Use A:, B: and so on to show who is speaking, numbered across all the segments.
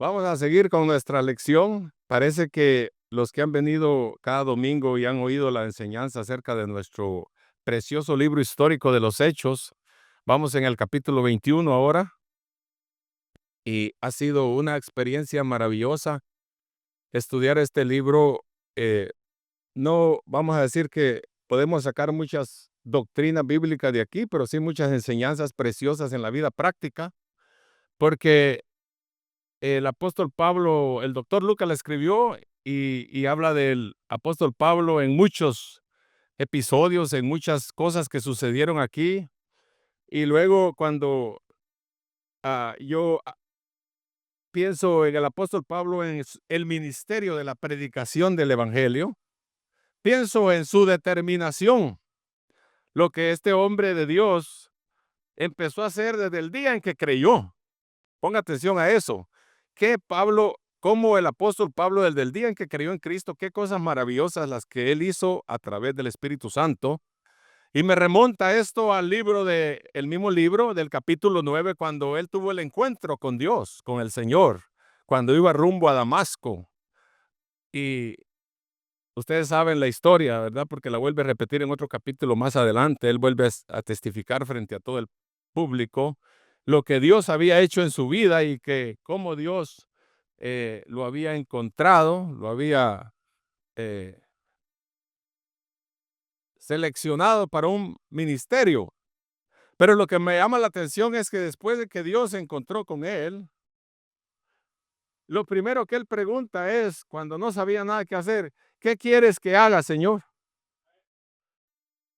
A: Vamos a seguir con nuestra lección. Parece que los que han venido cada domingo y han oído la enseñanza acerca de nuestro precioso libro histórico de los Hechos, vamos en el capítulo 21 ahora, y ha sido una experiencia maravillosa estudiar este libro. No vamos a decir que podemos sacar muchas doctrinas bíblicas de aquí, pero sí muchas enseñanzas preciosas en la vida práctica, porque el apóstol Pablo, el doctor Lucas la escribió y habla del apóstol Pablo en muchos episodios, en muchas cosas que sucedieron aquí. Y luego cuando yo pienso en el apóstol Pablo, en el ministerio de la predicación del evangelio, pienso en su determinación, lo que este hombre de Dios empezó a hacer desde el día en que creyó. Ponga atención a eso. Que Pablo, como el apóstol Pablo, desde el día en que creyó en Cristo, qué cosas maravillosas las que él hizo a través del Espíritu Santo. Y me remonta esto al el mismo libro del capítulo 9, cuando él tuvo el encuentro con Dios, con el Señor, cuando iba rumbo a Damasco. Y ustedes saben la historia, ¿verdad? Porque la vuelve a repetir en otro capítulo más adelante. Él vuelve a testificar frente a todo el público lo que Dios había hecho en su vida y que cómo Dios lo había encontrado, lo había eh, seleccionado para un ministerio. Pero lo que me llama la atención es que después de que Dios se encontró con él, lo primero que él pregunta es, cuando no sabía nada que hacer: ¿qué quieres que haga, Señor?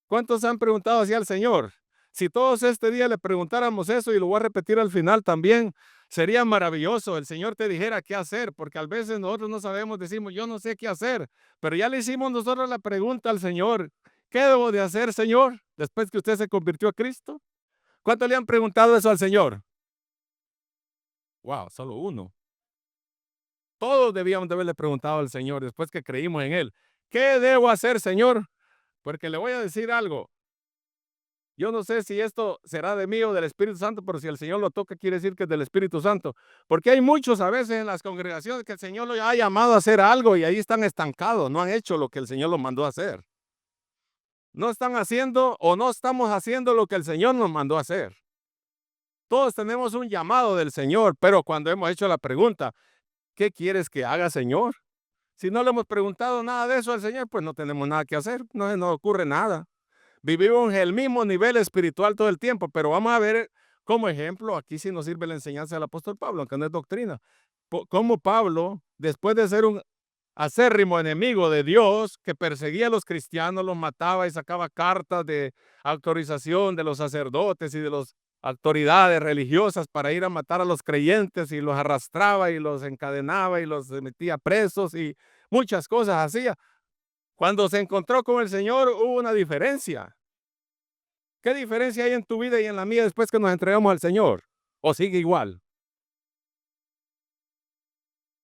A: ¿Cuántos han preguntado así al Señor? Si todos este día le preguntáramos eso, y lo voy a repetir al final también, sería maravilloso. El Señor te dijera qué hacer, porque a veces nosotros no sabemos, decimos, yo no sé qué hacer, pero ya le hicimos nosotros la pregunta al Señor: ¿qué debo de hacer, Señor? Después que usted se convirtió a Cristo. ¿Cuántos le han preguntado eso al Señor? Wow, solo uno. Todos debíamos de haberle preguntado al Señor después que creímos en Él: ¿qué debo hacer, Señor? Porque le voy a decir algo. Yo no sé si esto será de mí o del Espíritu Santo, pero si el Señor lo toca, quiere decir que es del Espíritu Santo. Porque hay muchos a veces en las congregaciones que el Señor los ha llamado a hacer algo y ahí están estancados, no han hecho lo que el Señor los mandó a hacer. No están haciendo o no estamos haciendo lo que el Señor nos mandó a hacer. Todos tenemos un llamado del Señor, pero cuando hemos hecho la pregunta: ¿qué quieres que haga, Señor? Si no le hemos preguntado nada de eso al Señor, pues no tenemos nada que hacer, no se nos ocurre nada. Vivimos en el mismo nivel espiritual todo el tiempo, pero vamos a ver como ejemplo, aquí sí nos sirve la enseñanza del apóstol Pablo, aunque no es doctrina, cómo Pablo, después de ser un acérrimo enemigo de Dios, que perseguía a los cristianos, los mataba y sacaba cartas de autorización de los sacerdotes y de las autoridades religiosas para ir a matar a los creyentes, y los arrastraba y los encadenaba y los metía presos y muchas cosas hacía. Cuando se encontró con el Señor hubo una diferencia. ¿Qué diferencia hay en tu vida y en la mía después que nos entregamos al Señor? ¿O sigue igual?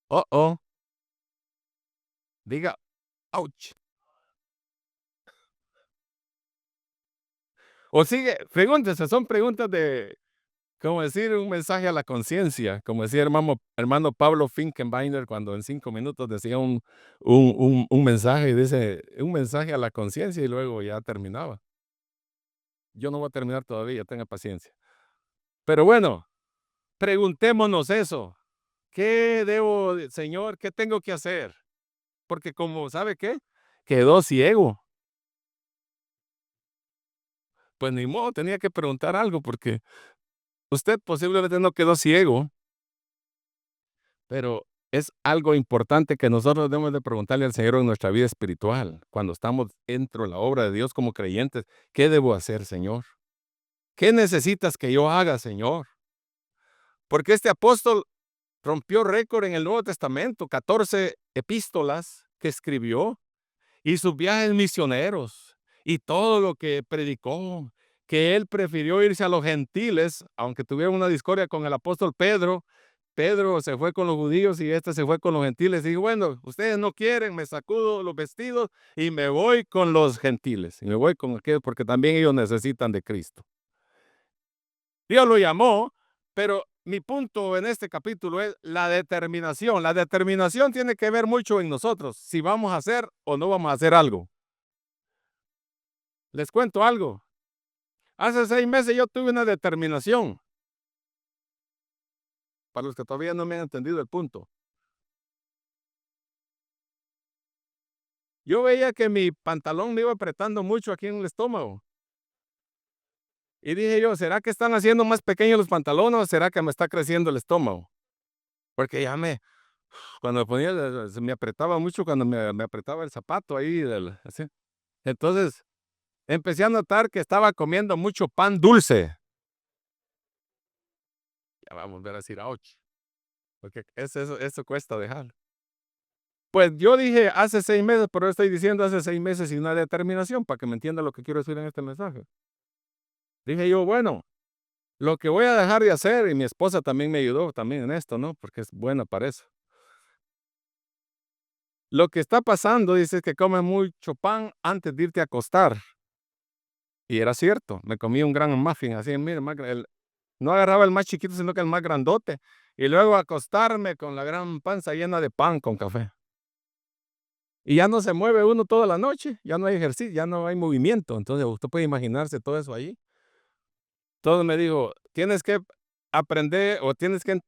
A: Oh, oh, diga, ouch. O sigue, pregúntese, son preguntas de, como decir, un mensaje a la conciencia, como decía hermano Pablo Finkenbeiner, cuando en 5 minutos decía un mensaje, y dice, un mensaje a la conciencia, y luego ya terminaba. Yo no voy a terminar todavía, tenga paciencia. Pero bueno, preguntémonos eso. ¿Qué debo, Señor? ¿Qué tengo que hacer? Porque como, ¿sabe qué? Quedó ciego. Pues ni modo, tenía que preguntar algo, porque usted posiblemente no quedó ciego, pero es algo importante que nosotros debemos de preguntarle al Señor en nuestra vida espiritual, cuando estamos dentro de la obra de Dios como creyentes. ¿Qué debo hacer, Señor? ¿Qué necesitas que yo haga, Señor? Porque este apóstol rompió récord en el Nuevo Testamento, 14 epístolas que escribió, y sus viajes misioneros, y todo lo que predicó, que él prefirió irse a los gentiles, aunque tuvieron una discordia con el apóstol Pedro. Pedro se fue con los judíos y este se fue con los gentiles. Y dijo, bueno, ustedes no quieren, me sacudo los vestidos y me voy con los gentiles. Y me voy con aquellos porque también ellos necesitan de Cristo. Dios lo llamó, pero mi punto en este capítulo es la determinación. La determinación tiene que ver mucho en nosotros, si vamos a hacer o no vamos a hacer algo. Les cuento algo. Hace 6 meses yo tuve una determinación, para los que todavía no me han entendido el punto. Yo veía que mi pantalón me iba apretando mucho aquí en el estómago. Y dije yo, ¿será que están haciendo más pequeños los pantalones o será que me está creciendo el estómago? Porque cuando me ponía, se me apretaba mucho cuando me apretaba el zapato ahí, así. Entonces, empecé a notar que estaba comiendo mucho pan dulce. Ya vamos a ver a decir, ouch, porque eso cuesta dejar. Pues yo dije hace 6 meses, pero estoy diciendo hace 6 meses sin una determinación para que me entienda lo que quiero decir en este mensaje. Dije yo, bueno, lo que voy a dejar de hacer, y mi esposa también me ayudó también en esto, ¿no? Porque es buena para eso. Lo que está pasando, dice, que comes mucho pan antes de irte a acostar. Y era cierto, me comí un gran muffin, así, mire, no agarraba el más chiquito, sino que el más grandote. Y luego acostarme con la gran panza llena de pan con café. Y ya no se mueve uno toda la noche, ya no hay ejercicio, ya no hay movimiento. Entonces, usted puede imaginarse todo eso ahí. Todo me dijo, tienes que aprender o tienes que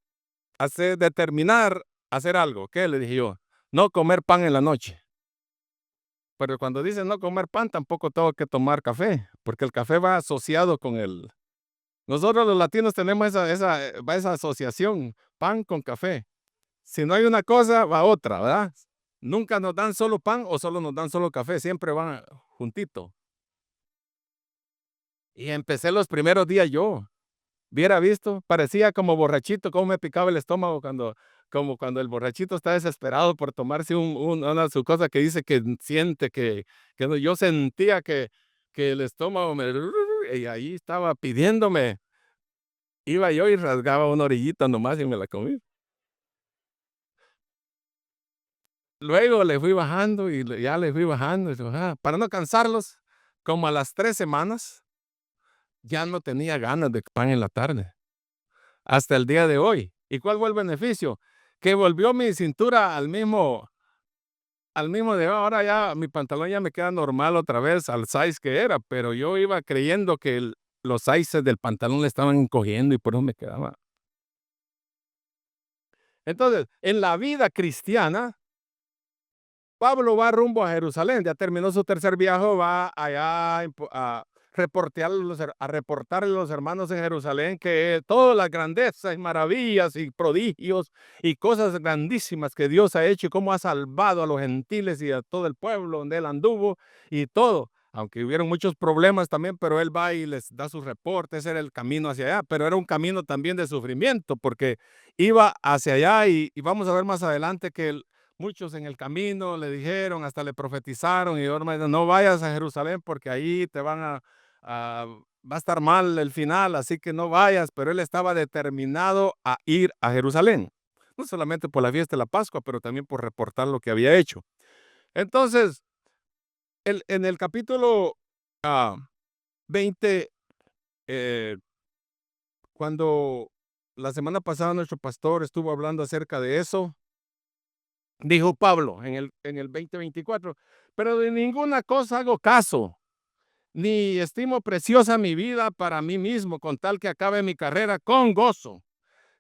A: determinar hacer algo. ¿Qué? Le dije yo, no comer pan en la noche. Pero cuando dice no comer pan, tampoco tengo que tomar café, porque el café va asociado con el... Nosotros los latinos tenemos esa asociación, pan con café. Si no hay una cosa, va otra, ¿verdad? Nunca nos dan solo pan o solo nos dan solo café, siempre van juntito. Y empecé los primeros días yo. Viera visto, parecía como borrachito, cómo me picaba el estómago como cuando el borrachito está desesperado por tomarse su cosa que dice que siente yo sentía que el estómago y ahí estaba pidiéndome. Iba yo y rasgaba una orillita nomás y me la comí. Luego le fui bajando y ya le fui bajando. Para no cansarlos, como a las 3 semanas, ya no tenía ganas de pan en la tarde. Hasta el día de hoy. ¿Y cuál fue el beneficio? Que volvió mi cintura al mismo de ahora. Ya mi pantalón ya me queda normal otra vez al size que era, pero yo iba creyendo que los sizes del pantalón le estaban encogiendo y por eso me quedaba. Entonces, en la vida cristiana, Pablo va rumbo a Jerusalén, ya terminó su tercer viaje, va allá a reportarle a los hermanos en Jerusalén que todas las grandezas y maravillas y prodigios y cosas grandísimas que Dios ha hecho y cómo ha salvado a los gentiles y a todo el pueblo donde él anduvo y todo. Aunque hubieron muchos problemas también, pero él va y les da sus reportes, era el camino hacia allá, pero era un camino también de sufrimiento porque iba hacia allá y vamos a ver más adelante que muchos en el camino le dijeron, hasta le profetizaron y no vayas a Jerusalén porque ahí va a estar mal el final, así que no vayas, pero él estaba determinado a ir a Jerusalén, no solamente por la fiesta de la Pascua, pero también por reportar lo que había hecho. Entonces, en el capítulo 20, cuando la semana pasada nuestro pastor estuvo hablando acerca de eso, dijo Pablo en el 20:24, pero de ninguna cosa hago caso, ni estimo preciosa mi vida para mí mismo, con tal que acabe mi carrera con gozo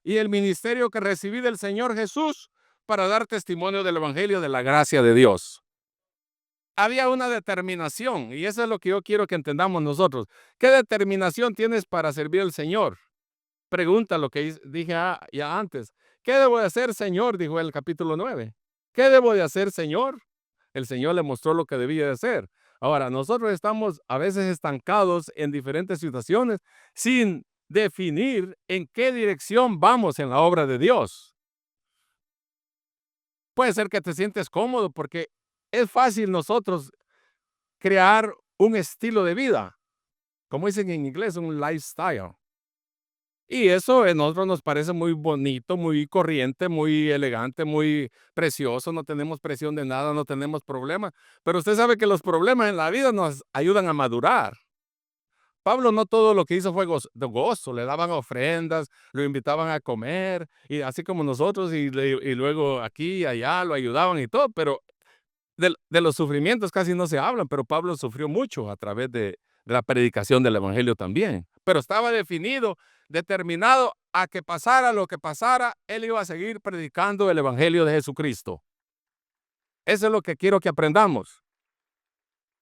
A: y el ministerio que recibí del Señor Jesús para dar testimonio del Evangelio de la gracia de Dios. Había una determinación, y eso es lo que yo quiero que entendamos nosotros. ¿Qué determinación tienes para servir al Señor? Pregunta lo que dije ya antes. ¿Qué debo de hacer, Señor? Dijo el capítulo 9. ¿Qué debo de hacer, Señor? El Señor le mostró lo que debía de hacer. Ahora, nosotros estamos a veces estancados en diferentes situaciones sin definir en qué dirección vamos en la obra de Dios. Puede ser que te sientes cómodo porque es fácil nosotros crear un estilo de vida, como dicen en inglés, un lifestyle. Y eso a nosotros nos parece muy bonito, muy corriente, muy elegante, muy precioso. No tenemos presión de nada, no tenemos problemas. Pero usted sabe que los problemas en la vida nos ayudan a madurar. Pablo no todo lo que hizo fue de gozo, le daban ofrendas, lo invitaban a comer, y así como nosotros, y luego aquí y allá lo ayudaban y todo, pero de los sufrimientos casi no se hablan, pero Pablo sufrió mucho a través de la predicación del evangelio también. Pero estaba definido, determinado a que pasara lo que pasara, él iba a seguir predicando el evangelio de Jesucristo. Eso es lo que quiero que aprendamos.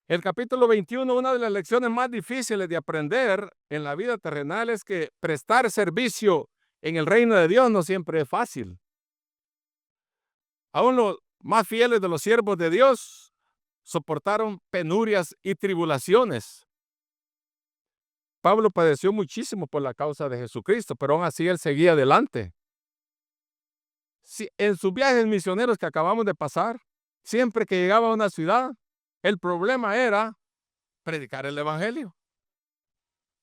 A: El capítulo 21, una de las lecciones más difíciles de aprender en la vida terrenal es que prestar servicio en el reino de Dios no siempre es fácil. Aún los más fieles de los siervos de Dios soportaron penurias y tribulaciones. Pablo padeció muchísimo por la causa de Jesucristo, pero aún así él seguía adelante. En sus viajes misioneros que acabamos de pasar, siempre que llegaba a una ciudad, el problema era predicar el evangelio.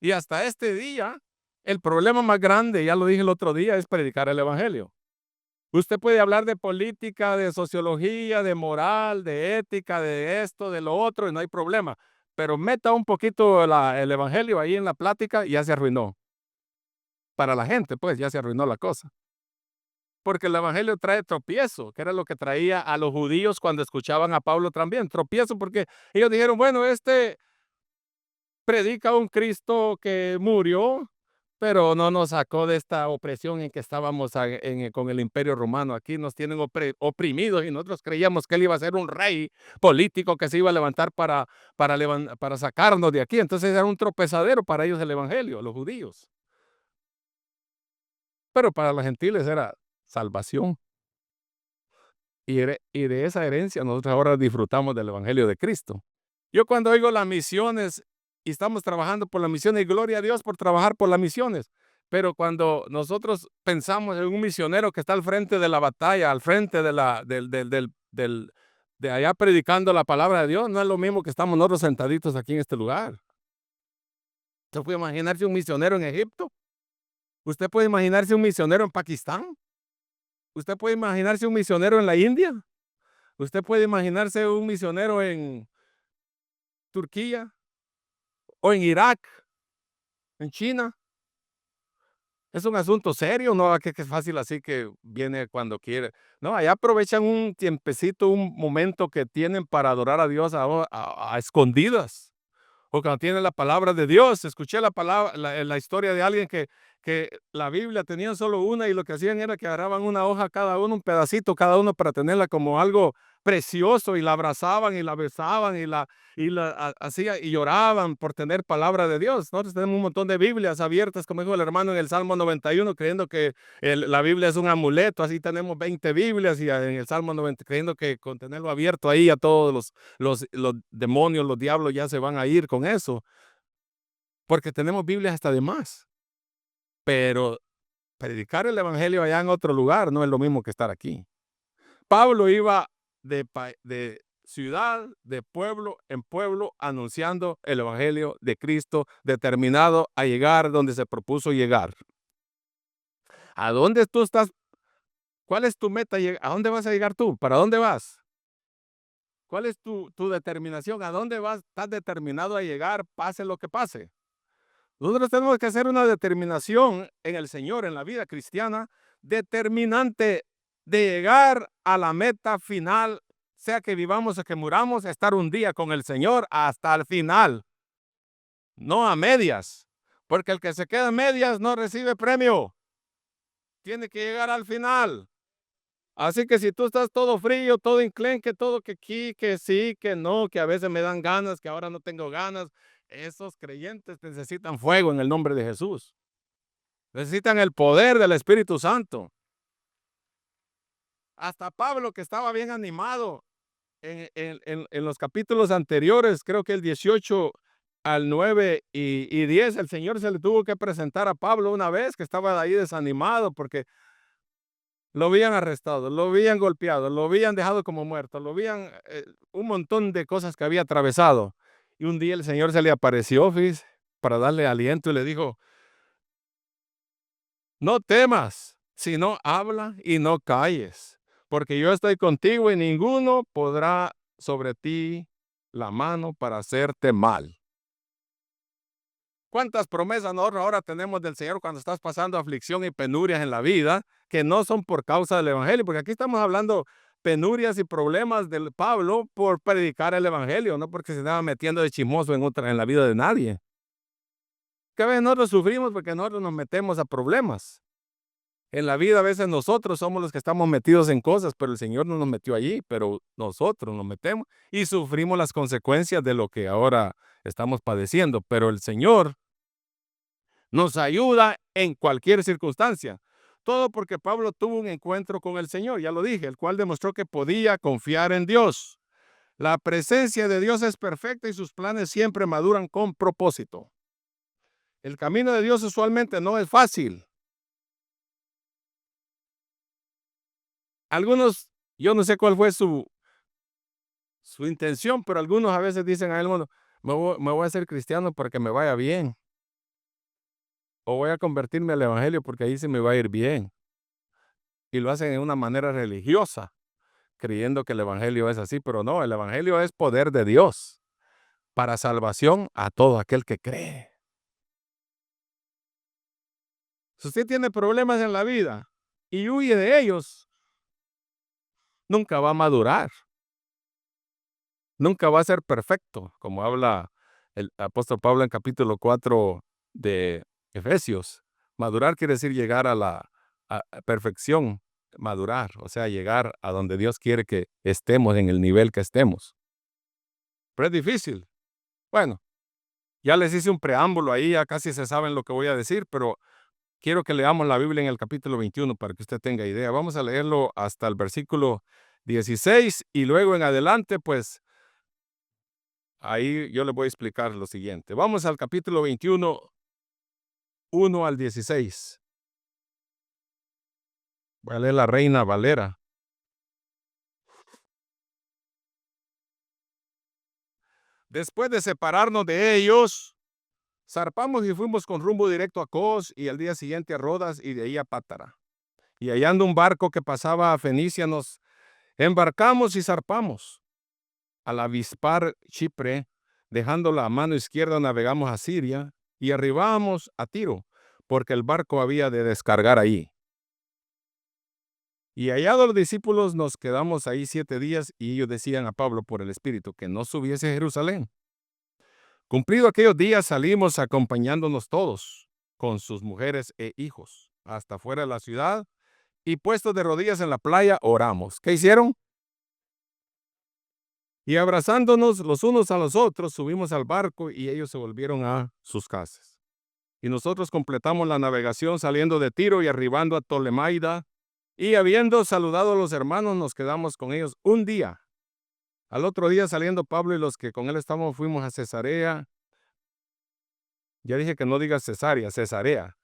A: Y hasta este día, el problema más grande, ya lo dije el otro día, es predicar el evangelio. Usted puede hablar de política, de sociología, de moral, de ética, de esto, de lo otro, y no hay problema. Pero meta un poquito el evangelio ahí en la plática y ya se arruinó. Para la gente, pues, ya se arruinó la cosa. Porque el evangelio trae tropiezo, que era lo que traía a los judíos cuando escuchaban a Pablo también. Tropiezo porque ellos dijeron, bueno, este predica un Cristo que murió, pero no nos sacó de esta opresión en que estábamos con el imperio romano. Aquí nos tienen oprimidos y nosotros creíamos que él iba a ser un rey político que se iba a levantar para sacarnos de aquí. Entonces era un tropezadero para ellos el evangelio, los judíos. Pero para los gentiles era salvación. Y de esa herencia nosotros ahora disfrutamos del evangelio de Cristo. Yo cuando oigo las misiones y estamos trabajando por las misiones, y gloria a Dios por trabajar por las misiones, pero cuando nosotros pensamos en un misionero que está al frente de la batalla, al frente de allá predicando la palabra de Dios, no es lo mismo que estamos nosotros sentaditos aquí en este lugar. ¿Usted puede imaginarse un misionero en Egipto? ¿Usted puede imaginarse un misionero en Pakistán? ¿Usted puede imaginarse un misionero en la India? ¿Usted puede imaginarse un misionero en Turquía o en Irak, en China? Es un asunto serio, no que es fácil así que viene cuando quiere. No, allá aprovechan un tiempecito, un momento que tienen para adorar a Dios a escondidas. O cuando tienen la palabra de Dios. Escuché la historia de alguien que la Biblia tenían solo una y lo que hacían era que agarraban una hoja cada uno, un pedacito cada uno para tenerla como algo precioso y la abrazaban y la besaban y hacía y lloraban por tener palabra de Dios. Nosotros tenemos un montón de Biblias abiertas, como dijo el hermano en el Salmo 91, creyendo que la Biblia es un amuleto. Así tenemos 20 Biblias y en el Salmo 90 creyendo que con tenerlo abierto ahí a todos los demonios, los diablos ya se van a ir con eso, porque tenemos Biblias hasta de más. Pero predicar el evangelio allá en otro lugar no es lo mismo que estar aquí. Pablo iba de ciudad, de pueblo en pueblo, anunciando el evangelio de Cristo, determinado a llegar donde se propuso llegar. ¿A dónde tú estás? ¿Cuál es tu meta? ¿A dónde vas a llegar tú? ¿Para dónde vas? ¿Cuál es tu determinación? ¿A dónde vas? ¿Estás determinado a llegar, pase lo que pase? Nosotros tenemos que hacer una determinación en el Señor, en la vida cristiana, determinante de llegar a la meta final, sea que vivamos o que muramos, estar un día con el Señor hasta el final, no a medias, porque el que se queda a medias no recibe premio, tiene que llegar al final. Así que si tú estás todo frío, todo enclenque, todo que aquí, que sí, que no, que a veces me dan ganas, que ahora no tengo ganas, esos creyentes necesitan fuego en el nombre de Jesús. Necesitan el poder del Espíritu Santo. Hasta Pablo, que estaba bien animado en los capítulos anteriores, creo que el 18 al 9 y 10, el Señor se le tuvo que presentar a Pablo una vez que estaba ahí desanimado porque lo habían arrestado, lo habían golpeado, lo habían dejado como muerto, lo habían un montón de cosas que había atravesado. Y un día el Señor se le apareció, fíjese, para darle aliento y le dijo, no temas, sino habla y no calles, porque yo estoy contigo y ninguno podrá sobre ti la mano para hacerte mal. ¿Cuántas promesas nosotros ahora tenemos del Señor cuando estás pasando aflicción y penurias en la vida que no son por causa del Evangelio? Porque aquí estamos hablando penurias y problemas del Pablo por predicar el Evangelio, no porque se estaba metiendo de chismoso en la vida de nadie. Que a veces nosotros sufrimos porque nosotros nos metemos a problemas. En la vida a veces nosotros somos los que estamos metidos en cosas, pero el Señor no nos metió allí, pero nosotros nos metemos y sufrimos las consecuencias de lo que ahora estamos padeciendo. Pero el Señor nos ayuda en cualquier circunstancia. Todo porque Pablo tuvo un encuentro con el Señor, ya lo dije, el cual demostró que podía confiar en Dios. La presencia de Dios es perfecta y sus planes siempre maduran con propósito. El camino de Dios usualmente no es fácil. Algunos, yo no sé cuál fue su intención, pero algunos a veces dicen a él, bueno, me voy a hacer cristiano para que me vaya bien. O voy a convertirme al Evangelio porque ahí se me va a ir bien. Y lo hacen de una manera religiosa, creyendo que el Evangelio es así, pero no, el Evangelio es poder de Dios para salvación a todo aquel que cree. Si usted tiene problemas en la vida y huye de ellos, nunca va a madurar, nunca va a ser perfecto, como habla el apóstol Pablo en capítulo 4 de Efesios. Madurar quiere decir llegar a la perfección, madurar, o sea, llegar a donde Dios quiere que estemos en el nivel que estemos. Pero es difícil. Bueno, ya les hice un preámbulo ahí, ya casi se saben lo que voy a decir, pero quiero que leamos la Biblia en el capítulo 21 para que usted tenga idea. Vamos a leerlo hasta el versículo 16 y luego en adelante, pues, ahí yo les voy a explicar lo siguiente. Vamos al capítulo 21, 1 al 16. Voy a leer la Reina Valera. Después de separarnos de ellos, zarpamos y fuimos con rumbo directo a Cos y al día siguiente a Rodas y de ahí a Pátara. Y hallando un barco que pasaba a Fenicia, nos embarcamos y zarpamos. Al avispar Chipre, dejándola a mano izquierda, navegamos a Siria y arribamos a Tiro, porque el barco había de descargar allí. Y hallados los discípulos, nos quedamos ahí 7 días, y ellos decían a Pablo por el Espíritu que no subiese a Jerusalén. Cumplido aquellos días, salimos acompañándonos todos, con sus mujeres e hijos, hasta fuera de la ciudad, y puestos de rodillas en la playa, oramos. ¿Qué hicieron? Y abrazándonos los unos a los otros, subimos al barco y ellos se volvieron a sus casas. Y nosotros completamos la navegación saliendo de Tiro y arribando a Tolemaida. Y habiendo saludado a los hermanos, nos quedamos con ellos un día. Al otro día, saliendo Pablo y los que con él estábamos, fuimos a Cesarea. Ya dije que no diga Cesarea, Cesarea.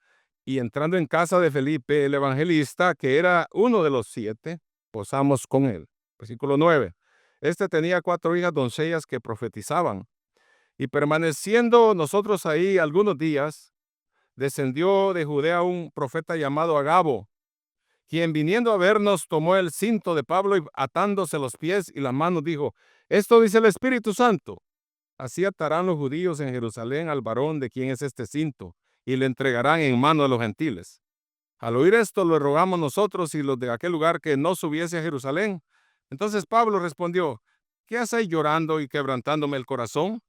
A: Y entrando en casa de Felipe, el evangelista, que era uno de los 7, posamos con él. Versículo 9. Este tenía 4 hijas doncellas que profetizaban. Y permaneciendo nosotros ahí algunos días, descendió de Judea un profeta llamado Agabo, quien viniendo a vernos tomó el cinto de Pablo y atándose los pies y las manos dijo: esto dice el Espíritu Santo, así atarán los judíos en Jerusalén al varón de quien es este cinto, y le entregarán en mano de los gentiles. Al oír esto, le rogamos nosotros y los de aquel lugar que no subiese a Jerusalén. Entonces Pablo respondió: ¿qué hacéis llorando y quebrantándome el corazón?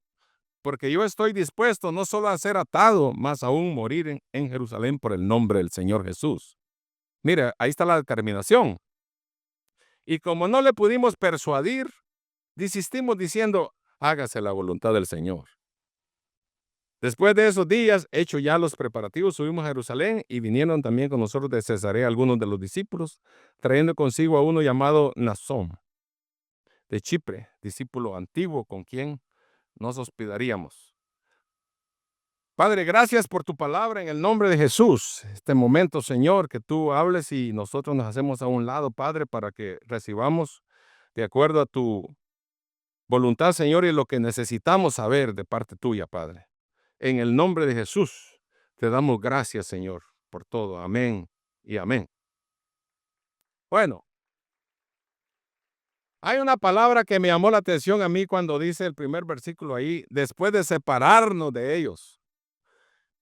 A: Porque yo estoy dispuesto no solo a ser atado, mas aún morir en Jerusalén por el nombre del Señor Jesús. Mira, ahí está la determinación. Y como no le pudimos persuadir, desistimos diciendo: hágase la voluntad del Señor. Después de esos días, hecho ya los preparativos, subimos a Jerusalén y vinieron también con nosotros de Cesarea algunos de los discípulos, trayendo consigo a uno llamado Nasón, de Chipre, discípulo antiguo con quien nos hospedaríamos. Padre, gracias por tu palabra en el nombre de Jesús. Este momento, Señor, que tú hables y nosotros nos hacemos a un lado, Padre, para que recibamos de acuerdo a tu voluntad, Señor, y lo que necesitamos saber de parte tuya, Padre. En el nombre de Jesús, te damos gracias, Señor, por todo. Amén y amén. Bueno, hay una palabra que me llamó la atención a mí cuando dice el primer versículo ahí: después de separarnos de ellos.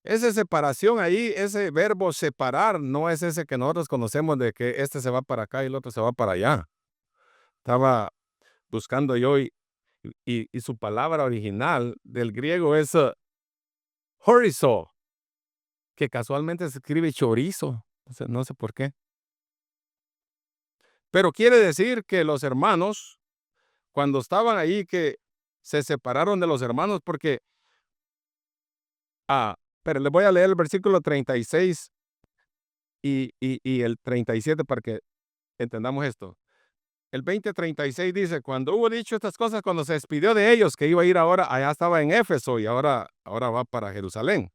A: Esa separación ahí, ese verbo separar, no es ese que nosotros conocemos de que este se va para acá y el otro se va para allá. Estaba buscando yo y su palabra original del griego es horizo, que casualmente se escribe chorizo. No sé por qué. Pero quiere decir que los hermanos, cuando estaban ahí, que se separaron de los hermanos porque, pero les voy a leer el versículo 36 y el 37 para que entendamos esto. El 20:36 dice, cuando hubo dicho estas cosas, cuando se despidió de ellos, que iba a ir ahora, allá estaba en Éfeso y ahora va para Jerusalén,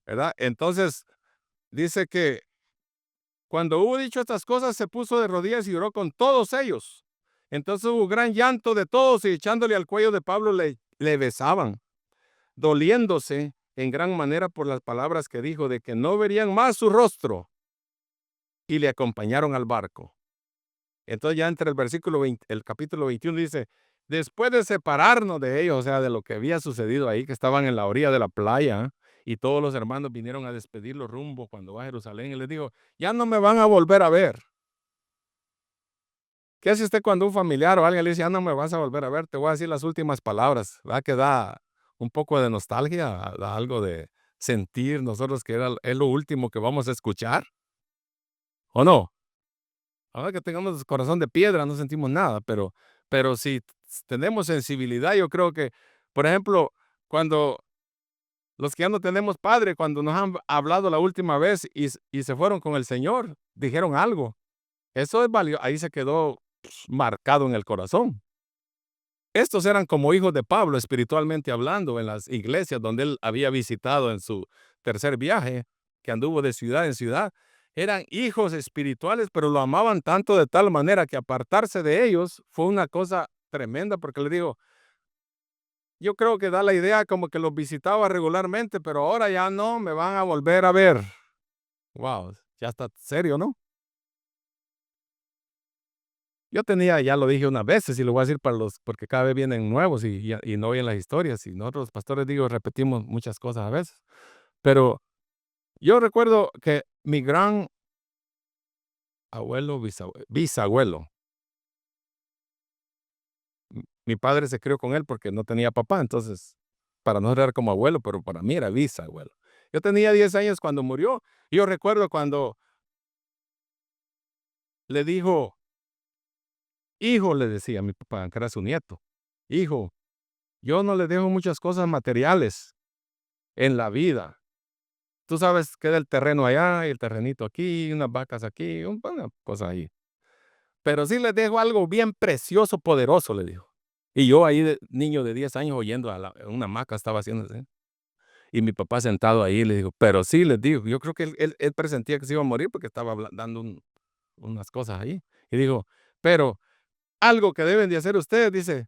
A: ¿verdad? Entonces, dice que cuando hubo dicho estas cosas, se puso de rodillas y oró con todos ellos. Entonces hubo gran llanto de todos y echándole al cuello de Pablo le besaban, doliéndose en gran manera por las palabras que dijo de que no verían más su rostro, y le acompañaron al barco. Entonces ya entre el versículo 20, el capítulo 21 dice, después de separarnos de ellos, o sea, de lo que había sucedido ahí, que estaban en la orilla de la playa, y todos los hermanos vinieron a despedirlo rumbo cuando va a Jerusalén, y les dijo, ya no me van a volver a ver. ¿Qué hace usted cuando un familiar o alguien le dice, ya no me vas a volver a ver? Te voy a decir las últimas palabras, ¿verdad? Que da un poco de nostalgia, da algo de sentir nosotros que es lo último que vamos a escuchar, ¿o no? Ahora que tengamos corazón de piedra no sentimos nada, pero si tenemos sensibilidad, yo creo que, por ejemplo, cuando los que ya no tenemos padre, cuando nos han hablado la última vez y se fueron con el Señor, dijeron algo. Eso es valioso, ahí se quedó marcado en el corazón. Estos eran como hijos de Pablo, espiritualmente hablando, en las iglesias donde él había visitado en su tercer viaje, que anduvo de ciudad en ciudad. Eran hijos espirituales, pero lo amaban tanto de tal manera que apartarse de ellos fue una cosa tremenda, porque le digo, yo creo que da la idea como que los visitaba regularmente, pero ahora ya no me van a volver a ver. Wow, ya está serio, ¿no? Yo tenía, ya lo dije unas veces y lo voy a decir porque cada vez vienen nuevos y no oyen las historias. Y nosotros, los pastores, digo, repetimos muchas cosas a veces. Pero yo recuerdo que mi gran abuelo, bisabuelo, mi padre se crió con él porque no tenía papá, entonces, para no era como abuelo, pero para mí era bisabuelo. Yo tenía 10 años cuando murió. Y yo recuerdo cuando le dijo, hijo, le decía a mi papá, que era su nieto, hijo, yo no le dejo muchas cosas materiales en la vida. Tú sabes que el terreno allá y el terrenito aquí, unas vacas aquí, una cosa ahí. Pero sí les dejo algo bien precioso, poderoso, le dijo. Y yo ahí, niño de 10 años, oyendo en una hamaca estaba haciendo así. Y mi papá sentado ahí, le dijo, pero sí, les digo, yo creo que él presentía que se iba a morir porque estaba dando unas cosas ahí. Y dijo, pero algo que deben de hacer ustedes, dice,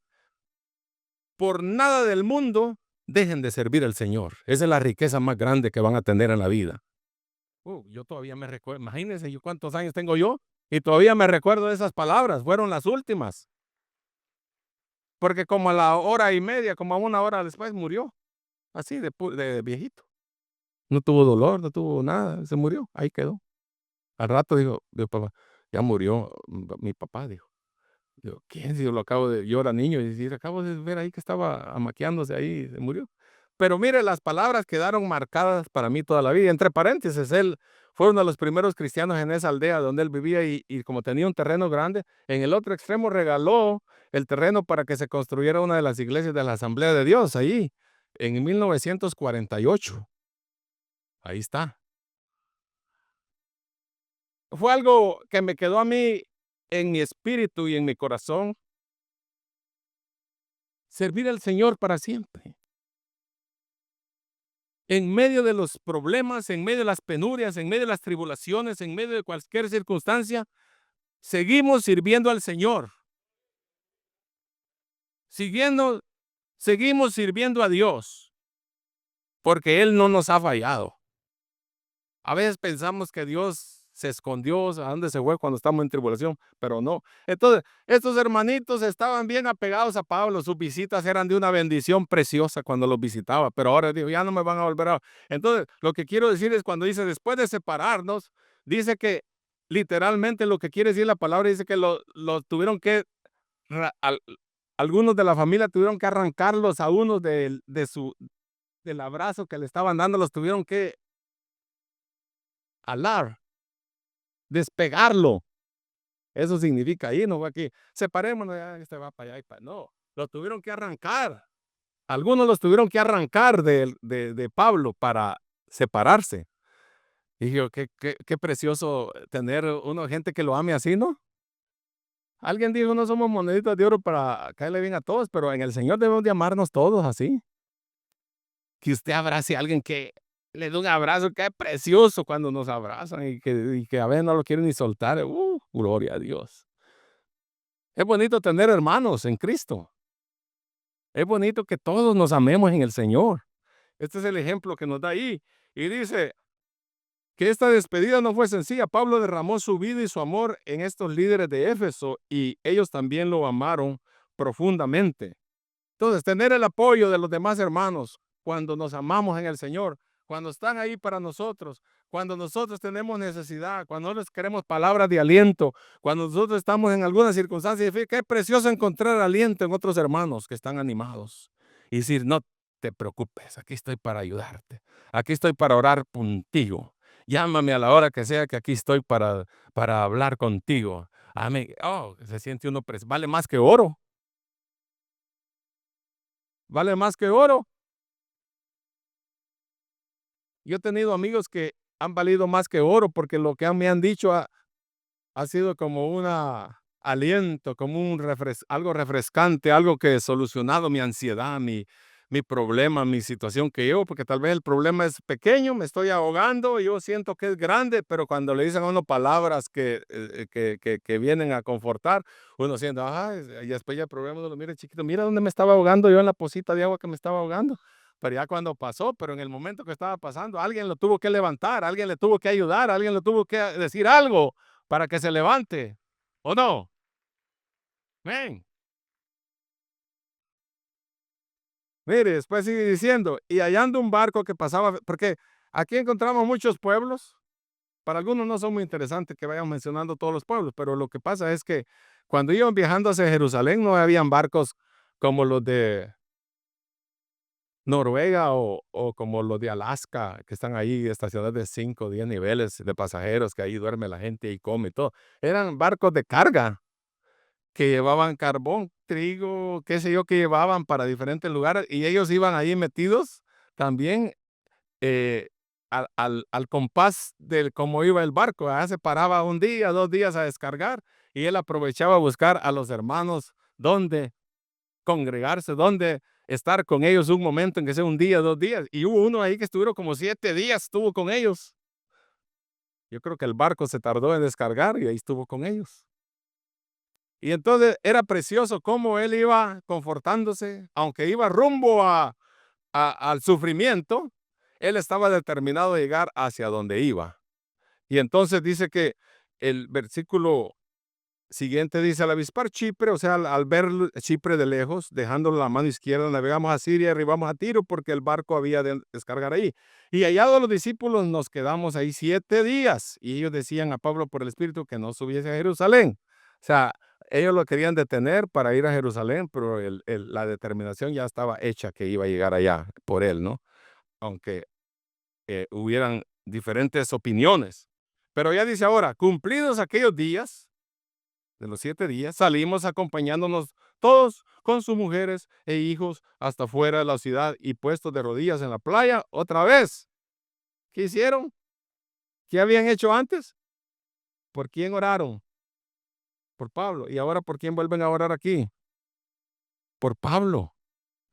A: por nada del mundo dejen de servir al Señor. Esa es la riqueza más grande que van a tener en la vida. Yo todavía me recuerdo, imagínense yo cuántos años tengo yo y todavía me recuerdo de esas palabras, fueron las últimas, porque como a la hora y media, como a una hora después murió, así de viejito. No tuvo dolor, no tuvo nada, se murió, ahí quedó. Al rato dijo papá, ya murió mi papá, dijo. Digo, ¿quién? Si yo lo acabo de, yo era niño y decir, acabo de ver ahí que estaba amaqueándose ahí, se murió. Pero mire, las palabras quedaron marcadas para mí toda la vida. Entre paréntesis, él fue uno de los primeros cristianos en esa aldea donde él vivía y como tenía un terreno grande, en el otro extremo regaló el terreno para que se construyera una de las iglesias de la Asamblea de Dios ahí, en 1948. Ahí está. Fue algo que me quedó a mí en mi espíritu y en mi corazón, servir al Señor para siempre. En medio de los problemas, en medio de las penurias, en medio de las tribulaciones, en medio de cualquier circunstancia, seguimos sirviendo al Señor. Seguimos sirviendo a Dios, porque Él no nos ha fallado. A veces pensamos que Dios se escondió, ¿a dónde se fue cuando estamos en tribulación? Pero no. Entonces, estos hermanitos estaban bien apegados a Pablo, sus visitas eran de una bendición preciosa cuando los visitaba, pero ahora digo, ya no me van a volver a... Entonces, lo que quiero decir es cuando dice, después de separarnos, dice que literalmente lo que quiere decir la palabra, dice que lo tuvieron que, algunos de la familia tuvieron que arrancarlos a unos del abrazo que le estaban dando, los tuvieron que alar, despegarlo. Eso significa ahí, no va aquí, separémonos, ya este va para allá y para... No, lo tuvieron que arrancar. Algunos los tuvieron que arrancar de Pablo para separarse. Y yo, qué precioso tener uno, gente que lo ame así, ¿no? Alguien dijo, no somos moneditas de oro para caerle bien a todos, pero en el Señor debemos de amarnos todos así. Que usted abrace a alguien que le dé un abrazo, que es precioso cuando nos abrazan y que a veces no lo quieren ni soltar. Gloria a Dios. Es bonito tener hermanos en Cristo. Es bonito que todos nos amemos en el Señor. Este es el ejemplo que nos da ahí. Y dice que esta despedida no fue sencilla. Pablo derramó su vida y su amor en estos líderes de Éfeso y ellos también lo amaron profundamente. Entonces, tener el apoyo de los demás hermanos cuando nos amamos en el Señor, cuando están ahí para nosotros, cuando nosotros tenemos necesidad, cuando nosotros queremos palabras de aliento, cuando nosotros estamos en alguna circunstancia difícil, qué precioso encontrar aliento en otros hermanos que están animados y decir, no te preocupes, aquí estoy para ayudarte, aquí estoy para orar contigo, llámame a la hora que sea que aquí estoy para hablar contigo. Amén. Se siente uno, vale más que oro. Vale más que oro. Yo he tenido amigos que han valido más que oro porque lo que me han dicho ha sido como un aliento, como algo refrescante, algo que ha solucionado mi ansiedad, mi problema, mi situación que yo, porque tal vez el problema es pequeño, me estoy ahogando, yo siento que es grande, pero cuando le dicen a uno palabras que vienen a confortar, uno siente, y después ya el problema uno lo mira chiquito, mira dónde me estaba ahogando yo en la pocita de agua que me estaba ahogando. Pero ya cuando pasó, pero en el momento que estaba pasando, alguien lo tuvo que levantar, alguien le tuvo que ayudar, alguien le tuvo que decir algo para que se levante. ¿O no? Ven. Mire, después sigue diciendo, y hallando un barco que pasaba, porque aquí encontramos muchos pueblos. Para algunos no son muy interesantes que vayan mencionando todos los pueblos, pero lo que pasa es que cuando iban viajando hacia Jerusalén no habían barcos como los de Noruega o como los de Alaska, que están ahí estacionados de 5 o 10 niveles de pasajeros, que ahí duerme la gente y come y todo. Eran barcos de carga que llevaban carbón, trigo, qué sé yo, que llevaban para diferentes lugares y ellos iban ahí metidos también eh, al compás de cómo iba el barco. Se paraba un día, 2 días a descargar y él aprovechaba a buscar a los hermanos donde congregarse, donde estar con ellos un momento, en que sea un día, 2 días. Y hubo uno ahí que estuvieron como 7 días, estuvo con ellos. Yo creo que el barco se tardó en descargar y ahí estuvo con ellos. Y entonces era precioso cómo él iba confortándose, aunque iba rumbo al sufrimiento, él estaba determinado a llegar hacia donde iba. Y entonces dice que el versículo siguiente dice, al avispar Chipre, o sea, al ver Chipre de lejos, dejándolo la mano izquierda, navegamos a Siria y arribamos a Tiro porque el barco había de descargar ahí. Y hallados los discípulos nos quedamos ahí 7 días. Y ellos decían a Pablo por el Espíritu que no subiese a Jerusalén. O sea, ellos lo querían detener para ir a Jerusalén, pero la determinación ya estaba hecha que iba a llegar allá por él, ¿no? Aunque hubieran diferentes opiniones. Pero ya dice ahora, cumplidos aquellos días, de los 7 días, salimos acompañándonos todos con sus mujeres e hijos hasta fuera de la ciudad y puestos de rodillas en la playa otra vez. ¿Qué hicieron? ¿Qué habían hecho antes? ¿Por quién oraron? Por Pablo. ¿Y ahora por quién vuelven a orar aquí? Por Pablo.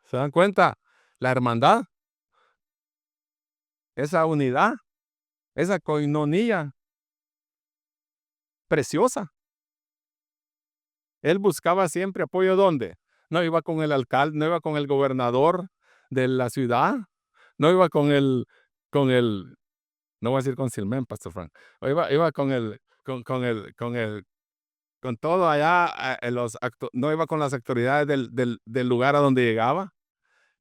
A: ¿Se dan cuenta? La hermandad, esa unidad, esa coinonía preciosa. Él buscaba siempre apoyo, ¿dónde? No iba con el alcalde, no iba con el gobernador de la ciudad, no iba con el No voy a decir con Silmén, Pastor Frank. O iba con todo allá, no iba con las autoridades del lugar a donde llegaba.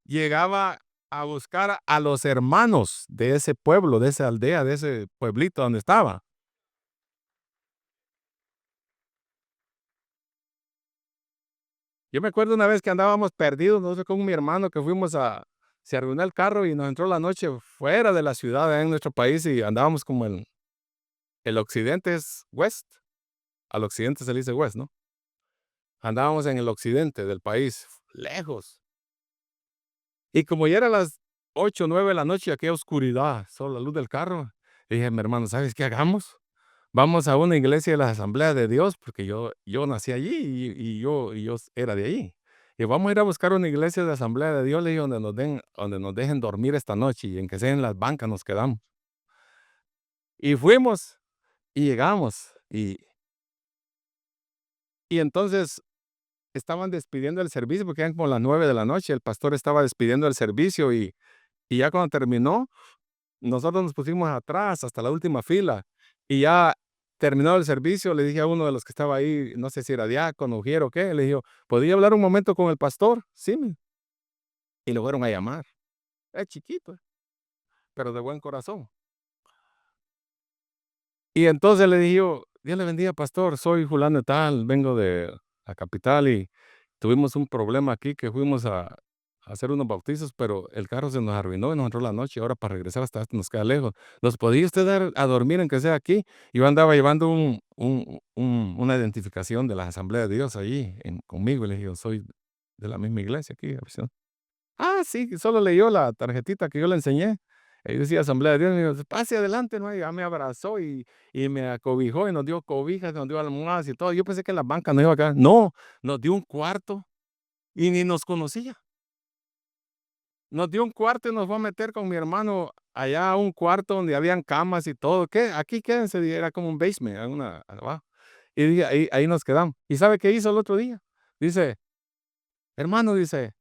A: Llegaba a buscar a los hermanos de ese pueblo, de esa aldea, de ese pueblito donde estaba. Yo me acuerdo una vez que andábamos perdidos, nosotros con mi hermano, que se arruinó el carro y nos entró la noche fuera de la ciudad, en nuestro país, y andábamos como el occidente es west, al occidente se le dice west, ¿no? Andábamos en el occidente del país, lejos. Y como ya eran las 8 o 9 de la noche, aquella oscuridad, solo la luz del carro, dije a mi hermano, ¿sabes qué hagamos? Vamos a una iglesia de las Asambleas de Dios, porque yo nací allí y yo era de allí. Y vamos a ir a buscar una iglesia de Asamblea de Dios, le dije, donde nos dejen dormir esta noche y en que sea en las bancas nos quedamos. Y fuimos y llegamos. Y entonces estaban despidiendo el servicio porque eran como las 9 de la noche. El pastor estaba despidiendo el servicio y ya cuando terminó, nosotros nos pusimos atrás hasta la última fila y ya terminado el servicio, le dije a uno de los que estaba ahí, no sé si era diácono, ujiero o qué, le dije, ¿podía hablar un momento con el pastor? Sí, y lo fueron a llamar. Es chiquito, pero de buen corazón. Y entonces le dije yo, Dios le bendiga, pastor, soy fulano de tal, vengo de la capital y tuvimos un problema aquí que fuimos a hacer unos bautizos, pero el carro se nos arruinó y nos entró la noche, ahora para regresar hasta esto nos queda lejos. ¿Nos podía usted dar a dormir en que sea aquí? Yo andaba llevando una identificación de la Asamblea de Dios allí conmigo y le dije, yo soy de la misma iglesia aquí. Sí, solo leyó la tarjetita que yo le enseñé. Ahí decía Asamblea de Dios, y me dijo, pase adelante, ¿no? Y ya me abrazó y me acobijó y nos dio cobijas, nos dio almohadas y todo. Yo pensé que en la banca no iba a quedar. No, nos dio un cuarto y ni nos conocía. Nos dio un cuarto y nos fue a meter con mi hermano allá a un cuarto donde habían camas y todo. ¿Qué? Aquí quédense, era como un basement, abajo. Y dije, ahí nos quedamos. ¿Y sabe qué hizo el otro día? Dice, hermano, dice,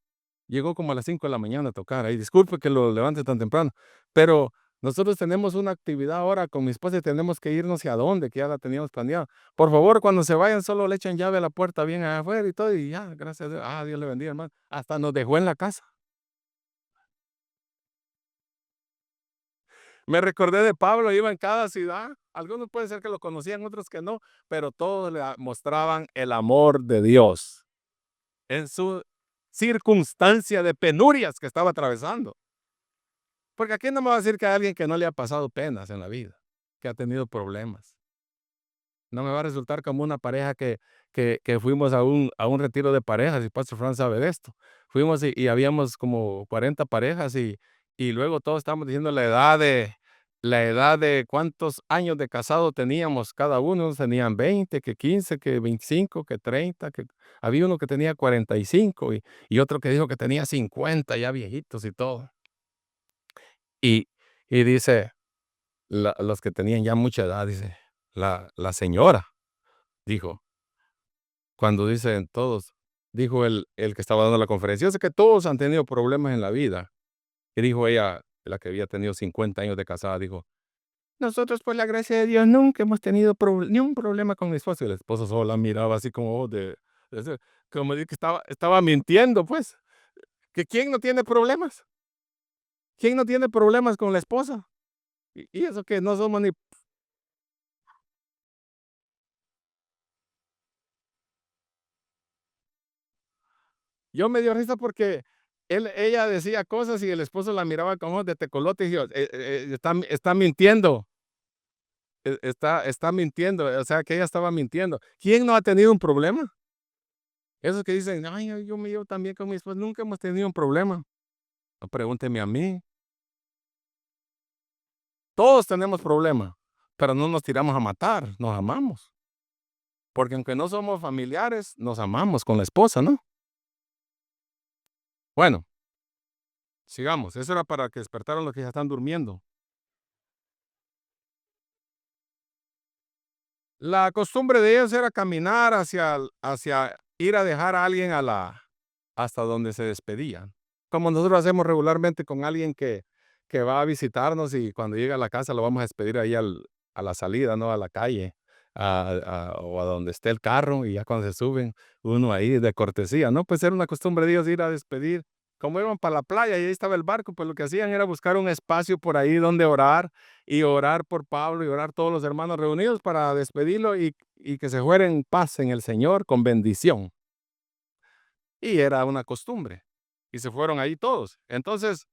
A: llegó como a las 5 de la mañana a tocar ahí. Disculpe que lo levante tan temprano, pero nosotros tenemos una actividad ahora con mi esposa y tenemos que irnos hacia dónde, que ya la teníamos planeado. Por favor, cuando se vayan, solo le echan llave a la puerta bien afuera y todo, y ya, gracias a Dios. Dios le bendiga, hermano. Hasta nos dejó en la casa. Me recordé de Pablo, iba en cada ciudad. Algunos pueden ser que lo conocían, otros que no, pero todos le mostraban el amor de Dios en su circunstancia de penurias que estaba atravesando. Porque aquí no me va a decir que hay alguien que no le ha pasado penas en la vida, que ha tenido problemas. No me va a resultar como una pareja que fuimos a un retiro de parejas, y Pastor Frank sabe de esto. Fuimos y habíamos como 40 parejas y luego todos estábamos diciendo la edad de cuántos años de casado teníamos cada uno. Unos tenían 20, que 15, que 25, que 30, que había uno que tenía 45 y otro que dijo que tenía 50, ya viejitos y todo. Y, y dice, los que tenían ya mucha edad, dice, la señora, dijo, cuando dicen todos, dijo el que estaba dando la conferencia, yo sé que todos han tenido problemas en la vida. Y dijo ella, la que había tenido 50 años de casada, dijo, nosotros por la gracia de Dios nunca hemos tenido ni un problema con mi esposo. Y el esposo solo la miraba así como como de que estaba mintiendo, pues. ¿Que quién no tiene problemas? ¿Quién no tiene problemas con la esposa? Y eso que no somos ni. Yo me dio risa porque ella decía cosas y el esposo la miraba con ojos de tecolote y yo, está mintiendo, está mintiendo, o sea que ella estaba mintiendo. ¿Quién no ha tenido un problema? Esos que dicen, ay, yo me llevo también con mi esposa, nunca hemos tenido un problema. No, pregúnteme a mí. Todos tenemos problemas, pero no nos tiramos a matar, nos amamos. Porque aunque no somos familiares, nos amamos con la esposa, ¿no? Bueno, sigamos. Eso era para que despertaran los que ya están durmiendo. La costumbre de ellos era caminar hacia ir a dejar a alguien hasta donde se despedían. Como nosotros hacemos regularmente con alguien que que va a visitarnos y cuando llega a la casa lo vamos a despedir ahí a la salida, ¿no? A la calle, o a donde esté el carro, y ya cuando se suben, uno ahí de cortesía, ¿no? Pues era una costumbre de ellos ir a despedir. Como iban para la playa y ahí estaba el barco, pues lo que hacían era buscar un espacio por ahí donde orar, y orar por Pablo y orar todos los hermanos reunidos para despedirlo y que se fuera en paz en el Señor con bendición. Y era una costumbre. Y se fueron ahí todos. Entonces,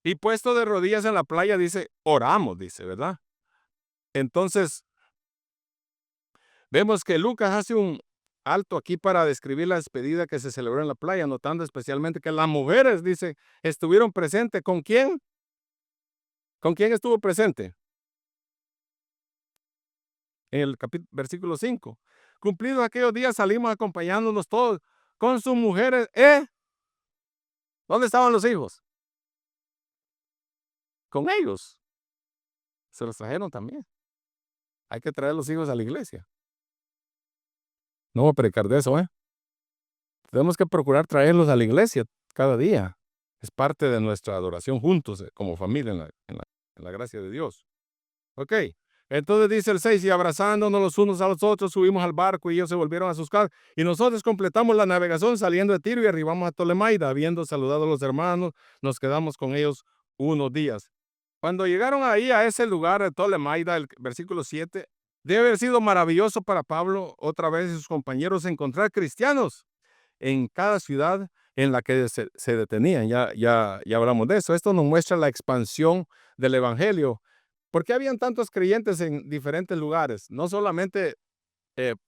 A: y puesto de rodillas en la playa, dice, oramos, dice, ¿verdad? Entonces, vemos que Lucas hace un alto aquí para describir la despedida que se celebró en la playa, notando especialmente que las mujeres, dice, estuvieron presentes. ¿Con quién? ¿Con quién estuvo presente? En el versículo 5. Cumplidos aquellos días, salimos acompañándonos todos con sus mujeres. ¿Dónde estaban los hijos? Con ellos. Se los trajeron también. Hay que traer los hijos a la iglesia. No voy a predicar de eso, ¿eh? Tenemos que procurar traerlos a la iglesia cada día. Es parte de nuestra adoración juntos, como familia en la gracia de Dios. Ok. Entonces dice el 6, y abrazándonos los unos a los otros, subimos al barco y ellos se volvieron a sus casas. Y nosotros completamos la navegación saliendo de Tiro y arribamos a Tolemaida. Habiendo saludado a los hermanos, nos quedamos con ellos unos días. Cuando llegaron ahí a ese lugar de Tolemaida, el versículo 7, debe haber sido maravilloso para Pablo otra vez y sus compañeros encontrar cristianos en cada ciudad en la que se detenían. Ya hablamos de eso. Esto nos muestra la expansión del evangelio. ¿Por qué habían tantos creyentes en diferentes lugares? No solamente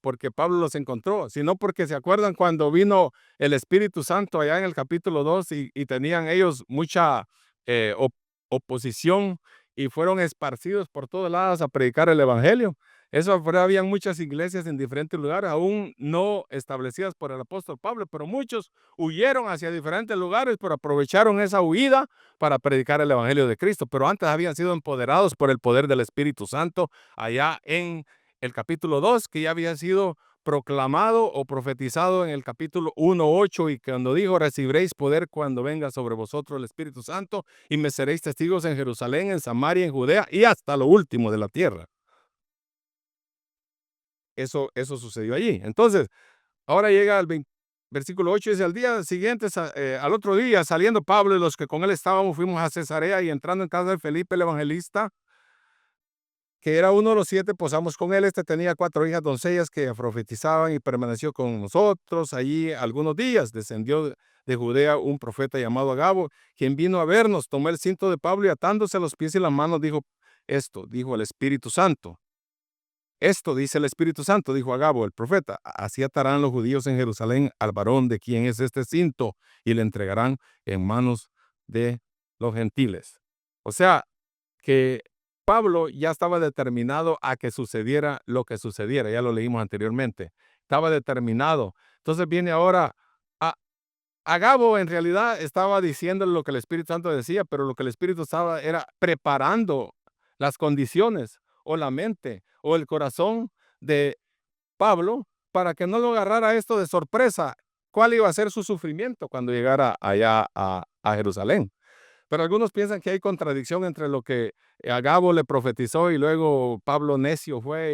A: porque Pablo los encontró, sino porque se acuerdan cuando vino el Espíritu Santo allá en el capítulo 2 y tenían ellos mucha oposición y fueron esparcidos por todos lados a predicar el evangelio. Eso afuera habían muchas iglesias en diferentes lugares, aún no establecidas por el apóstol Pablo, pero muchos huyeron hacia diferentes lugares, pero aprovecharon esa huida para predicar el evangelio de Cristo. Pero antes habían sido empoderados por el poder del Espíritu Santo allá en el capítulo 2, que ya había sido proclamado o profetizado en el capítulo 1:8, y cuando dijo, recibiréis poder cuando venga sobre vosotros el Espíritu Santo, y me seréis testigos en Jerusalén, en Samaria, en Judea, y hasta lo último de la tierra. Eso sucedió allí. Entonces, ahora llega el versículo 8, dice, al día siguiente, al otro día, saliendo Pablo y los que con él estábamos, fuimos a Cesarea, y entrando en casa de Felipe el evangelista, que era uno de los 7, posamos con él. Este tenía 4 hijas doncellas que profetizaban, y permaneció con nosotros allí algunos días. Descendió de Judea un profeta llamado Agabo, quien vino a vernos, tomó el cinto de Pablo y atándose los pies y las manos, dijo, esto dijo el Espíritu Santo. Esto dice el Espíritu Santo, dijo Agabo, el profeta, así atarán los judíos en Jerusalén al varón de quien es este cinto, y le entregarán en manos de los gentiles. O sea, que Pablo ya estaba determinado a que sucediera lo que sucediera. Ya lo leímos anteriormente. Estaba determinado. Entonces viene ahora Agabo, en realidad estaba diciendo lo que el Espíritu Santo decía, pero lo que el Espíritu estaba era preparando las condiciones o la mente o el corazón de Pablo para que no lo agarrara esto de sorpresa. ¿Cuál iba a ser su sufrimiento cuando llegara allá a Jerusalén? Pero algunos piensan que hay contradicción entre lo que Agabo le profetizó y luego Pablo necio fue,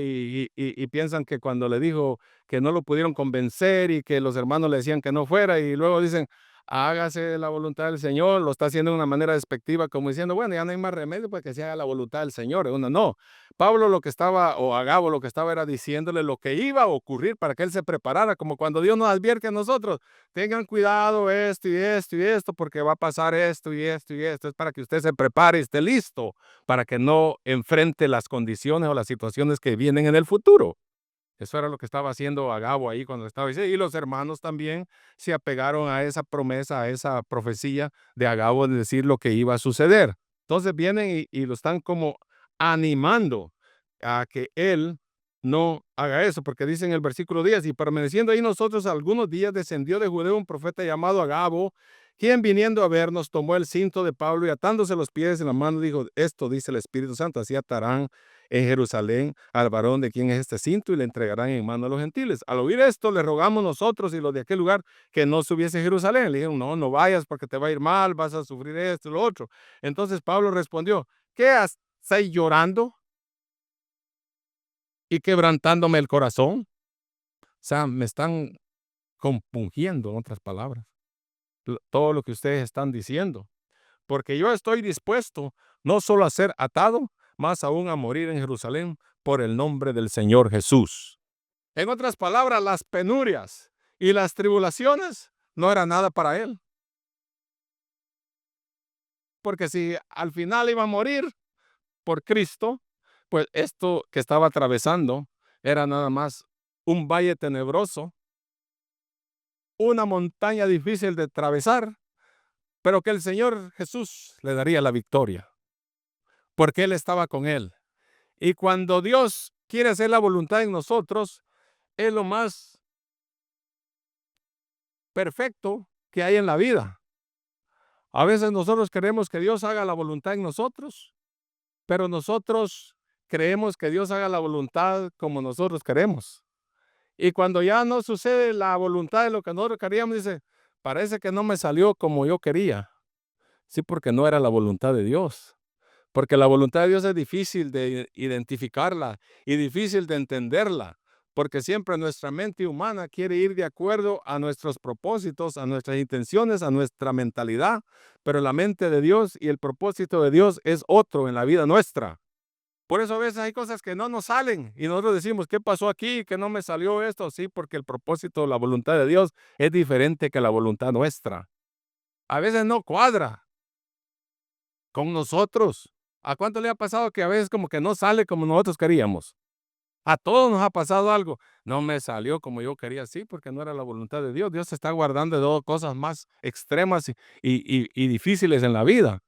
A: y piensan que cuando le dijo que no lo pudieron convencer y que los hermanos le decían que no fuera, y luego dicen, hágase la voluntad del Señor, lo está haciendo de una manera despectiva, como diciendo, bueno, ya no hay más remedio para que se haga la voluntad del Señor. Uno, no. Pablo lo que estaba, o Agabo lo que estaba, era diciéndole lo que iba a ocurrir para que él se preparara, como cuando Dios nos advierte a nosotros, tengan cuidado esto y esto y esto, porque va a pasar esto y esto y esto. Es para que usted se prepare y esté listo para que no enfrente las condiciones o las situaciones que vienen en el futuro. Eso era lo que estaba haciendo Agabo ahí cuando estaba diciendo. Y los hermanos también se apegaron a esa promesa, a esa profecía de Agabo de decir lo que iba a suceder. Entonces vienen y lo están como animando a que él no haga eso, porque dice en el versículo 10, y permaneciendo ahí nosotros algunos días, descendió de Judea un profeta llamado Agabo, quien viniendo a vernos tomó el cinto de Pablo y atándose los pies en la mano dijo, esto dice el Espíritu Santo, así atarán en Jerusalén al varón de quien es este cinto y le entregarán en mano a los gentiles. Al oír esto, le rogamos nosotros y los de aquel lugar que no subiese a Jerusalén. Le dijeron, no, no vayas porque te va a ir mal, vas a sufrir esto y lo otro. Entonces Pablo respondió, ¿qué hacéis llorando y quebrantándome el corazón? O sea, me están compungiendo, en otras palabras, todo lo que ustedes están diciendo. Porque yo estoy dispuesto no solo a ser atado, más aún a morir en Jerusalén por el nombre del Señor Jesús. En otras palabras, las penurias y las tribulaciones no eran nada para él. Porque si al final iba a morir por Cristo, pues esto que estaba atravesando era nada más un valle tenebroso, una montaña difícil de atravesar, pero que el Señor Jesús le daría la victoria, porque Él estaba con él. Y cuando Dios quiere hacer la voluntad en nosotros, es lo más perfecto que hay en la vida. A veces nosotros queremos que Dios haga la voluntad en nosotros, pero nosotros creemos que Dios haga la voluntad como nosotros queremos. Y cuando ya no sucede la voluntad de lo que nosotros queríamos, dice, parece que no me salió como yo quería. Sí, porque no era la voluntad de Dios. Porque la voluntad de Dios es difícil de identificarla y difícil de entenderla, porque siempre nuestra mente humana quiere ir de acuerdo a nuestros propósitos, a nuestras intenciones, a nuestra mentalidad, pero la mente de Dios y el propósito de Dios es otro en la vida nuestra. Por eso a veces hay cosas que no nos salen y nosotros decimos, ¿qué pasó aquí? ¿Que no me salió esto? Sí, porque el propósito, la voluntad de Dios es diferente que la voluntad nuestra. A veces no cuadra con nosotros. ¿A cuánto le ha pasado que a veces como que no sale como nosotros queríamos? A todos nos ha pasado algo. No me salió como yo quería, sí, porque no era la voluntad de Dios. Dios se está guardando de dos cosas más extremas y difíciles en la vida.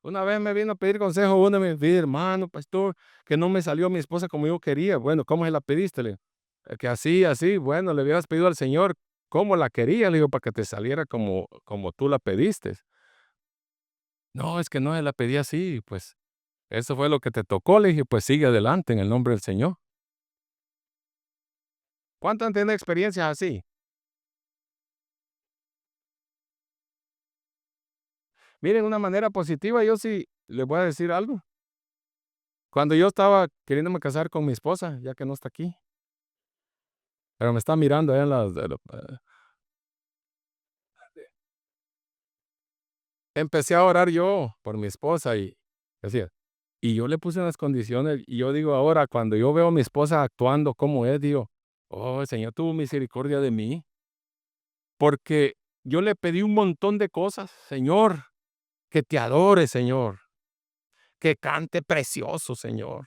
A: Una vez me vino a pedir consejo uno de mis vidas, hermano, pastor, que no me salió mi esposa como yo quería. Bueno, ¿cómo se la pediste? Que así, así. Bueno, le hubieras pedido al Señor cómo la quería, le digo, para que te saliera como tú la pediste. No, es que no se la pedí así, pues. Eso fue lo que te tocó, le dije, pues sigue adelante en el nombre del Señor. ¿Cuántos han tenido experiencias así? Miren, una manera positiva, yo sí les voy a decir algo. Cuando yo estaba queriéndome casar con mi esposa, ya que no está aquí, pero me está mirando allá en empecé a orar yo por mi esposa y decía, y yo le puse unas condiciones, y yo digo ahora, cuando yo veo a mi esposa actuando como es, digo, oh, el Señor tuvo misericordia de mí, porque yo le pedí un montón de cosas, Señor, que te adore, Señor, que cante precioso, Señor,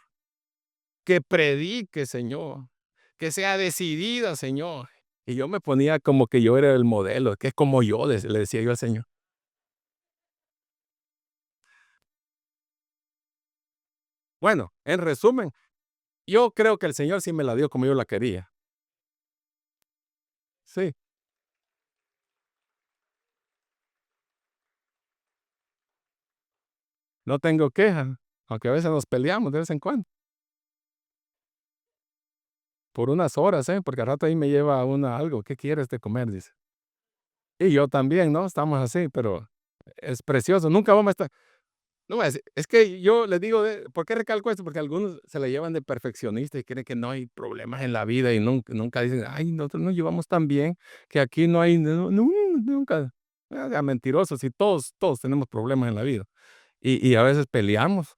A: que predique, Señor, que sea decidida, Señor. Y yo me ponía como que yo era el modelo, que es como yo, le decía yo al Señor. Bueno, en resumen, yo creo que el Señor sí me la dio como yo la quería. Sí, no tengo queja, aunque a veces nos peleamos de vez en cuando, por unas horas, porque al rato ahí me lleva una algo, ¿qué quieres de comer? Dice. Y yo también, ¿no? Estamos así, pero es precioso, nunca vamos a estar. No, es que yo les digo, ¿por qué recalco esto? Porque algunos se le llevan de perfeccionista y creen que no hay problemas en la vida y nunca dicen, ay, nosotros nos llevamos tan bien que aquí no hay, nunca, mentirosos y todos tenemos problemas en la vida. Y a veces peleamos,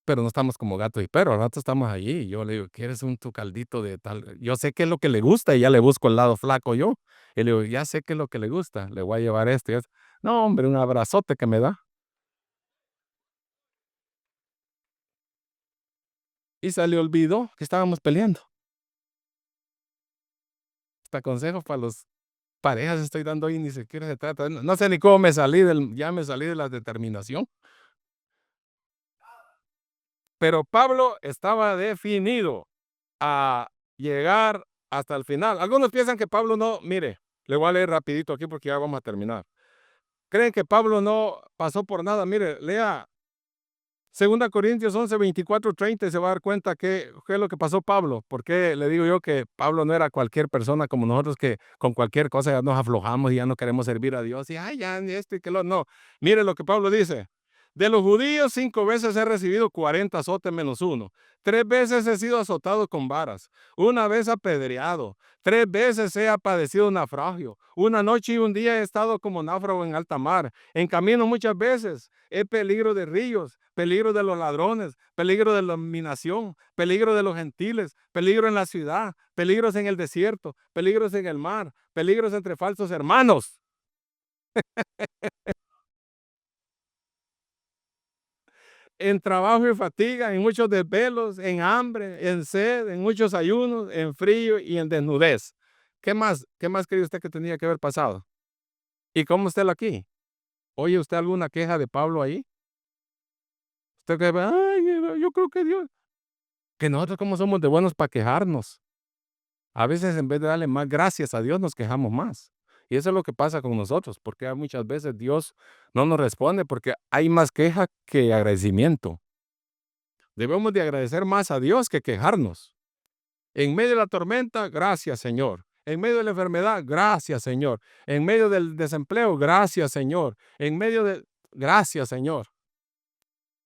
A: pero no estamos como gato y perro, al rato estamos allí y yo le digo, ¿quieres tu caldito de tal? Yo sé qué es lo que le gusta y ya le busco el lado flaco yo. Y le digo, ya sé qué es lo que le gusta, le voy a llevar esto y eso. No, hombre, un abrazote que me da. Y se le olvidó que estábamos peleando. Hasta consejos para los parejas estoy dando hoy, ni siquiera se trata. No sé ni cómo ya me salí de la determinación. Pero Pablo estaba definido a llegar hasta el final. Algunos piensan que Pablo no, mire, le voy a leer rapidito aquí porque ya vamos a terminar. Creen que Pablo no pasó por nada. Mire, lea Segunda Corintios 11, 24, 30, y se va a dar cuenta qué es lo que pasó Pablo. Porque le digo yo que Pablo no era cualquier persona como nosotros que con cualquier cosa ya nos aflojamos y ya no queremos servir a Dios. Y, ay, ya, esto y que lo. No, mire lo que Pablo dice. De los judíos 5 veces he recibido 40 azotes menos uno. 3 veces he sido azotado con varas. Una vez apedreado. 3 veces he padecido naufragio. Una noche y un día he estado como náufrago en alta mar. En camino muchas veces. He peligro de ríos, peligro de los ladrones, peligro de la dominación, peligro de los gentiles, peligro en la ciudad, peligros en el desierto, peligros en el mar, peligros entre falsos hermanos. En trabajo y fatiga, en muchos desvelos, en hambre, en sed, en muchos ayunos, en frío y en desnudez. ¿Qué más? ¿Qué más cree usted que tenía que haber pasado? ¿Y cómo está él aquí? ¿Oye usted alguna queja de Pablo ahí? Usted que, ay, yo creo que Dios, que nosotros como somos de buenos para quejarnos. A veces en vez de darle más gracias a Dios, nos quejamos más. Y eso es lo que pasa con nosotros, porque muchas veces Dios no nos responde porque hay más queja que agradecimiento. Debemos de agradecer más a Dios que quejarnos. En medio de la tormenta, gracias, Señor. En medio de la enfermedad, gracias, Señor. En medio del desempleo, gracias, Señor. En medio de... Gracias, Señor.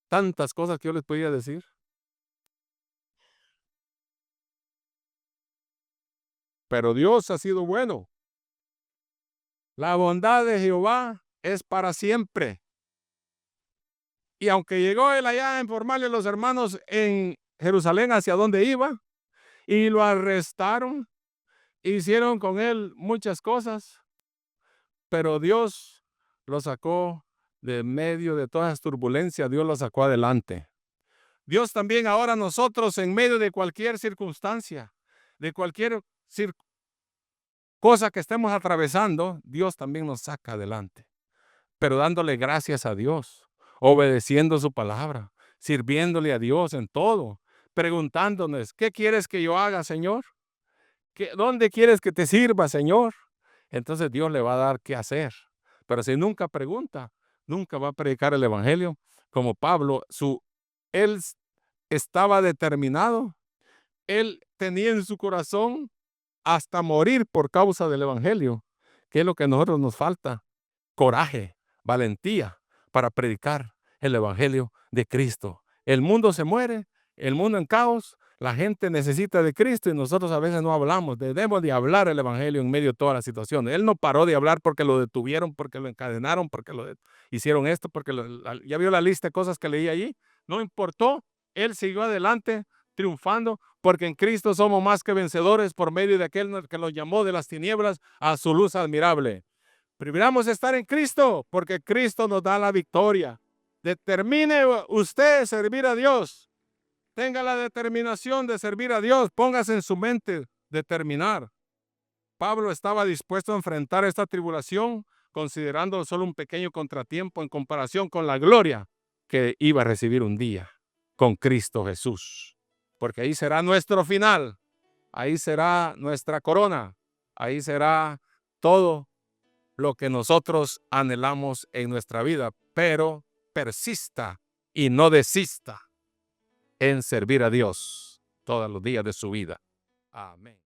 A: Tantas cosas que yo les podía decir. Pero Dios ha sido bueno. La bondad de Jehová es para siempre. Y aunque llegó él allá a informarle a los hermanos en Jerusalén hacia dónde iba, y lo arrestaron, hicieron con él muchas cosas, pero Dios lo sacó de medio de todas las turbulencias, Dios lo sacó adelante. Dios también ahora nosotros en medio de cualquier circunstancia, de cualquier cosa que estemos atravesando, Dios también nos saca adelante. Pero dándole gracias a Dios, obedeciendo su palabra, sirviéndole a Dios en todo, preguntándonos, ¿qué quieres que yo haga, Señor? ¿Dónde quieres que te sirva, Señor? Entonces Dios le va a dar qué hacer. Pero si nunca pregunta, nunca va a predicar el evangelio. Como Pablo, él estaba determinado, él tenía en su corazón hasta morir por causa del evangelio, que es lo que a nosotros nos falta: coraje, valentía para predicar el evangelio de Cristo. El mundo se muere, el mundo en caos, la gente necesita de Cristo y nosotros a veces no hablamos. Debemos de hablar el evangelio en medio de todas las situaciones. Él no paró de hablar porque lo detuvieron, porque lo encadenaron, porque hicieron esto, porque ya vio la lista de cosas que leí allí. No importó, él siguió adelante triunfando, porque en Cristo somos más que vencedores por medio de aquel que nos llamó de las tinieblas a su luz admirable. Prefiramos estar en Cristo porque Cristo nos da la victoria. Determine usted servir a Dios. Tenga la determinación de servir a Dios. Póngase en su mente determinar. Pablo estaba dispuesto a enfrentar esta tribulación considerando solo un pequeño contratiempo en comparación con la gloria que iba a recibir un día con Cristo Jesús. Porque ahí será nuestro final. Ahí será nuestra corona. Ahí será todo lo que nosotros anhelamos en nuestra vida, pero persista y no desista en servir a Dios todos los días de su vida. Amén.